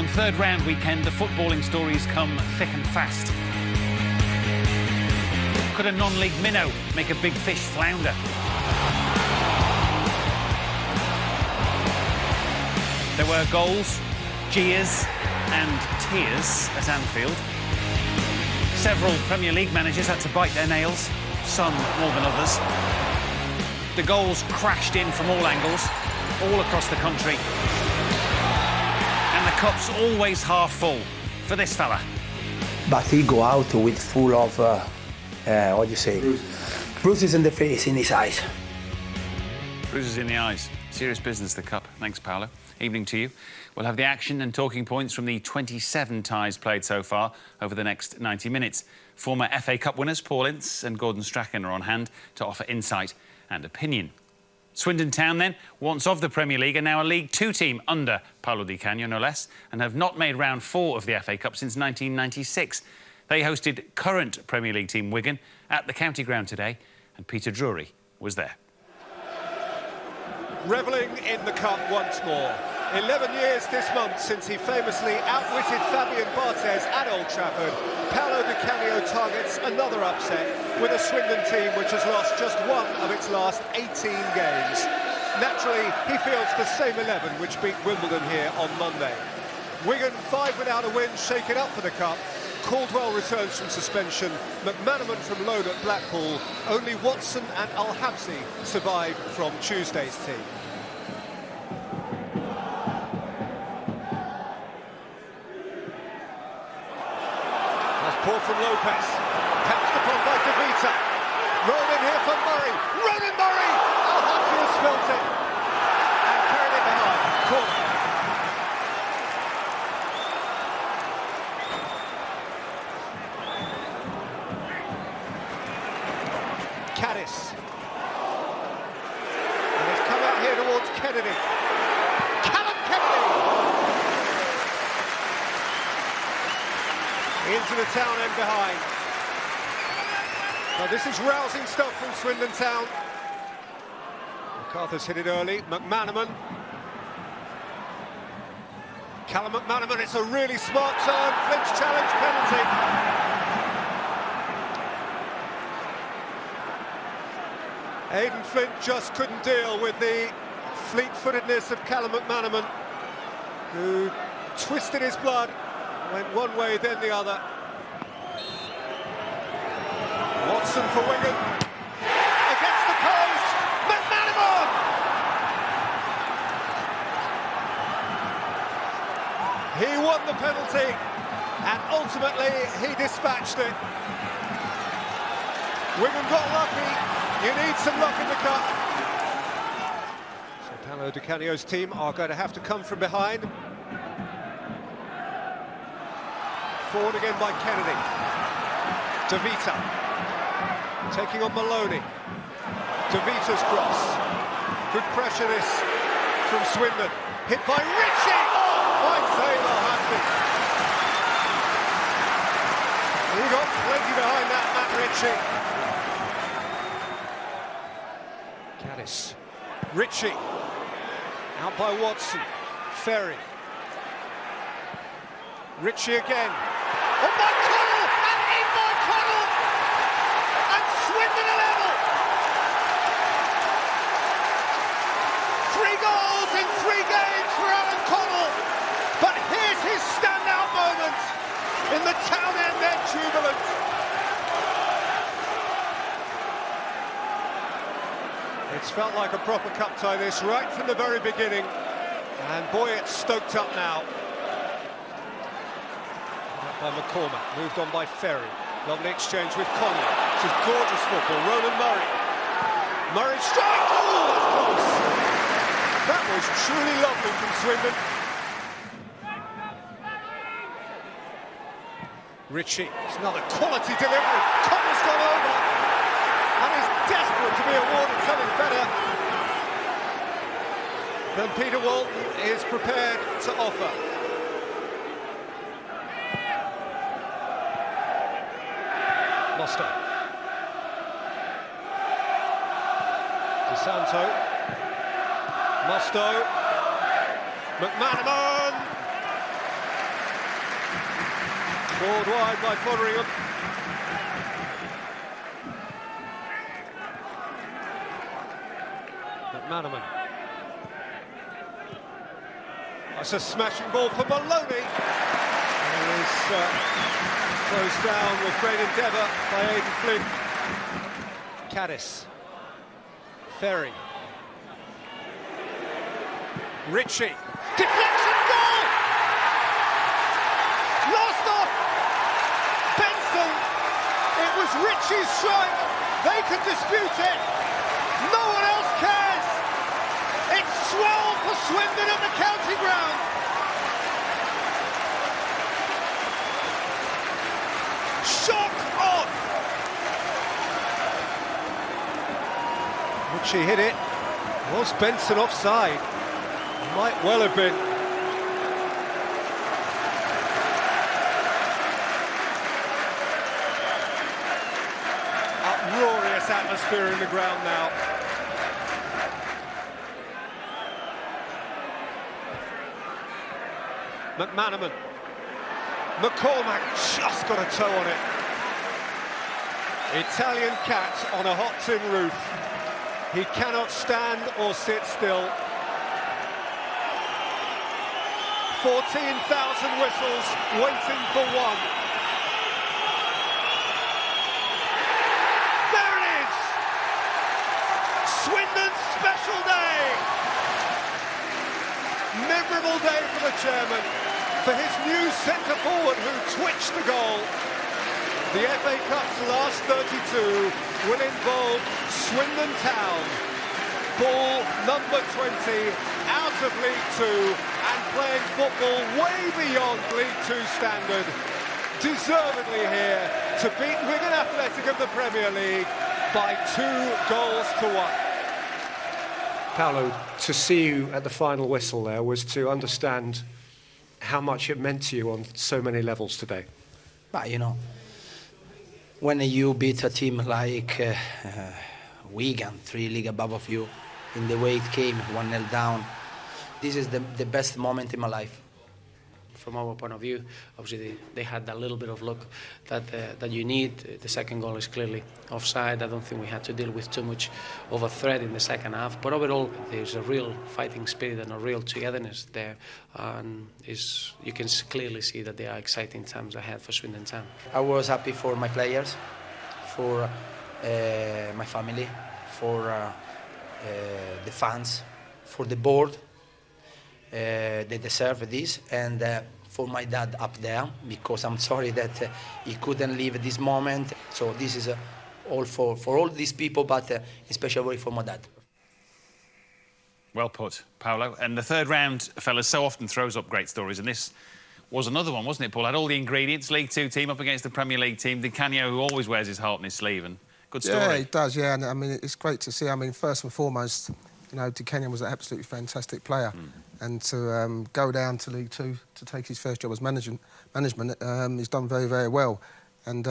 On third round weekend, the footballing stories come thick and fast. Could a non-league minnow make a big fish flounder? There were goals, jeers and tears at Anfield. Several Premier League managers had to bite their nails, some more than others. The goals crashed in from all angles, all across the country. And the cup's always half full for this fella. But he go out with full of, what do you say? Bruises in the face, in his eyes. Bruises in the eyes. Serious business, the cup. Thanks, Paolo. Evening to you. We'll have the action and talking points from the 27 ties played so far over the next 90 minutes. Former FA Cup winners Paul Ince and Gordon Strachan are on hand to offer insight and opinion. Swindon Town, then, once of the Premier League, are now a League Two team under Paolo Di Canio, no less, and have not made round 4 of the FA Cup since 1996. They hosted current Premier League team Wigan at the county ground today, and Peter Drury was there. Revelling in the cup once more. 11 years this month since he famously outwitted Fabian Barthez at Old Trafford. Paolo Di Canio targets another upset with a Swindon team which has lost just one of its last 18 games. Naturally, he fields the same 11 which beat Wimbledon here on Monday. Wigan 5 without a win, shake it up for the cup. Caldwell returns from suspension, McManaman from loan at Blackpool. Only Watson and Al-Habsi survive from Tuesday's team. Paul from Lopez, pounced upon by Davita. Rolled in here for Murray. Ronan Murray! Al-Habsi has spilt it. And carried it behind. Corner. Caddis. And he's come out here towards Kennedy. Callum Kennedy! Into the Town end behind. Now this is rousing stuff from Swindon Town. MacArthur's hit it early. McManaman. Callum McManaman, it's a really smart turn. Flint's challenge, penalty. Aidan Flint just couldn't deal with the fleet-footedness of Callum McManaman, who twisted his blood, went one way then the other. Watson for Wigan. Against the post! McManaman! He won the penalty, and ultimately he dispatched it. Wigan got lucky. You need some luck in the cup. So Paolo Di Canio's team are going to have to come from behind. Forward again by Kennedy. Davita. Taking on Maloney. Davita's cross. Good pressure this from Swindon. Hit by Ritchie! Oh, fine save, Al-Habsi. He got plenty behind that, Matt Ritchie. Caddis. Ritchie. Out by Watson. Ferry. Ritchie again. Oh, by Connell! And in by Connell! And Swindon a level! 3 goals in 3 games for Alan Connell. But here's his standout moment. In the Town end, they're jubilant. It's felt like a proper cup tie this, right from the very beginning. And boy, it's stoked up now. By McCormack, moved on by Ferry. Lovely exchange with Conley. This is gorgeous football. Ronan Murray. Murray strike! Oh, that's close. That was truly lovely from Swindon. Ritchie, it's another quality delivery. Connor's gone over and is desperate to be awarded something better than Peter Walton is prepared to offer. Mosto. DeSanto. Mosto. McManaman. Pulled wide by Fotheringham. McManaman. That's a smashing ball for Maloney. And it is closed down with great endeavour by Aidan Flynn. Caddis. Ferry. Ritchie. Deflection goal! Last off! Benson. It was Ritchie's strike. They can dispute it. No one else cares. It's 12 for Swindon at the county ground. Shock on. Ritchie hit it. Was Benson offside? Might well have been. Uproarious atmosphere in the ground now. McManaman. McCormack just got a toe on it. Italian cat on a hot tin roof. He cannot stand or sit still. 14,000 whistles waiting for one. There it is! Swindon's special day! Memorable day for the chairman, for his new centre-forward who twitched the goal. The FA Cup's last 32 will involve Swindon Town. Ball number 20 out of League Two and playing football way beyond League Two standard. Deservedly here to beat Wigan Athletic of the Premier League by 2-1. Paolo, to see you at the final whistle there was to understand how much it meant to you on so many levels today. But, you know, when you beat a team like Wigan, 3 league above of you, in the way it came, 1-0 down, this is the best moment in my life. From our point of view, obviously they had that little bit of luck that you need. The second goal is clearly offside. I don't think we had to deal with too much of a threat in the second half. But overall, there's a real fighting spirit and a real togetherness there. And you can clearly see that there are exciting times ahead for Swindon Town. I was happy for my players, for my family, for the fans, for the board. They deserve this, and for my dad up there, because I'm sorry that he couldn't leave this moment. So this is all for all these people, but especially for my dad. Well put, Paolo. And the third round, fellas, so often throws up great stories, and this was another one, wasn't it, Paul? Had all the ingredients. League Two team up against the Premier League team. Di Canio, who always wears his heart on his sleeve, and good story. Yeah, he does, yeah. And I mean, it's great to see. I mean, first and foremost, you know, Di Canio was an absolutely fantastic player. And to go down to League Two to take his first job as management, he's done very, very well. And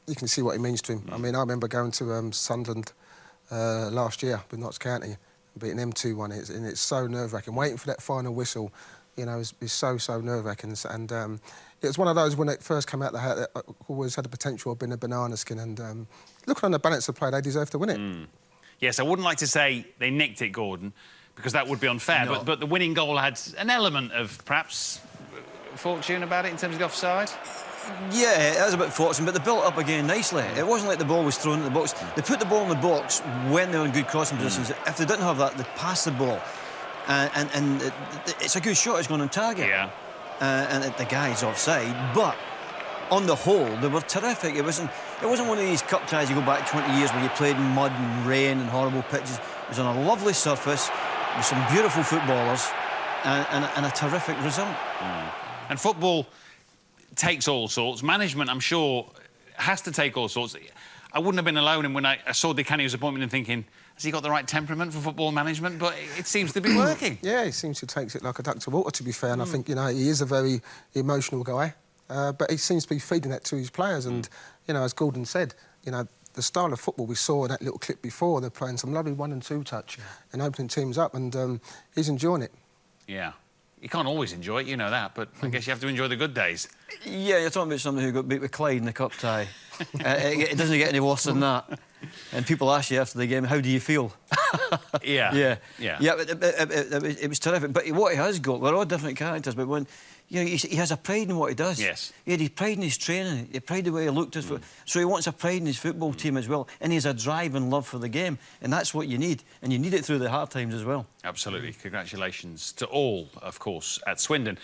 you can see what it means to him. I mean, I remember going to Sunderland last year with Notts County and beating them 2-1. And it's so nerve-wracking. Waiting for that final whistle, you know, is so nerve-wracking. And it was one of those when it first came out that always had the potential of being a banana skin. And looking on the balance of play, they deserve to win it. Yes, I wouldn't like to say they nicked it, Gordon, because that would be unfair. No. But the winning goal had an element of perhaps fortune about it in terms of the offside. Yeah, it was a bit fortunate, but they built up again nicely. It wasn't like the ball was thrown in the box. They put the ball in the box when they were in good crossing positions. If they didn't have that, they passed the ball. And it's a good shot, it's going on target. Yeah. And the guy's offside, but on the whole, they were terrific. It wasn't one of these cup ties you go back 20 years where you played in mud and rain and horrible pitches. It was on a lovely surface with some beautiful footballers and a terrific result. And football takes all sorts. Management, I'm sure, has to take all sorts. I wouldn't have been alone when I saw Di Canio's appointment and thinking, has he got the right temperament for football management? But it seems to be working. Yeah, he seems to take it like a duck to water, to be fair. And I think, you know, he is a very emotional guy. But he seems to be feeding that to his players. And, you know, as Gordon said, you know, the style of football we saw in that little clip before, they're playing some lovely 1 and 2 touch and opening teams up, and he's enjoying it. Yeah. You can't always enjoy it, you know that, but I guess you have to enjoy the good days. Yeah, you're talking about somebody who got beat with Clyde in the cup tie. It doesn't get any worse than that. And people ask you after the game, how do you feel? Yeah. It was terrific. But what he has got, we're all different characters, but when he has a pride in what he does. Yes. He had his pride in his training, he had pride in the way he looked at foot. So he wants a pride in his football team as well, and he has a drive and love for the game, and that's what you need, and you need it through the hard times as well. Absolutely. Congratulations to all, of course, at Swindon.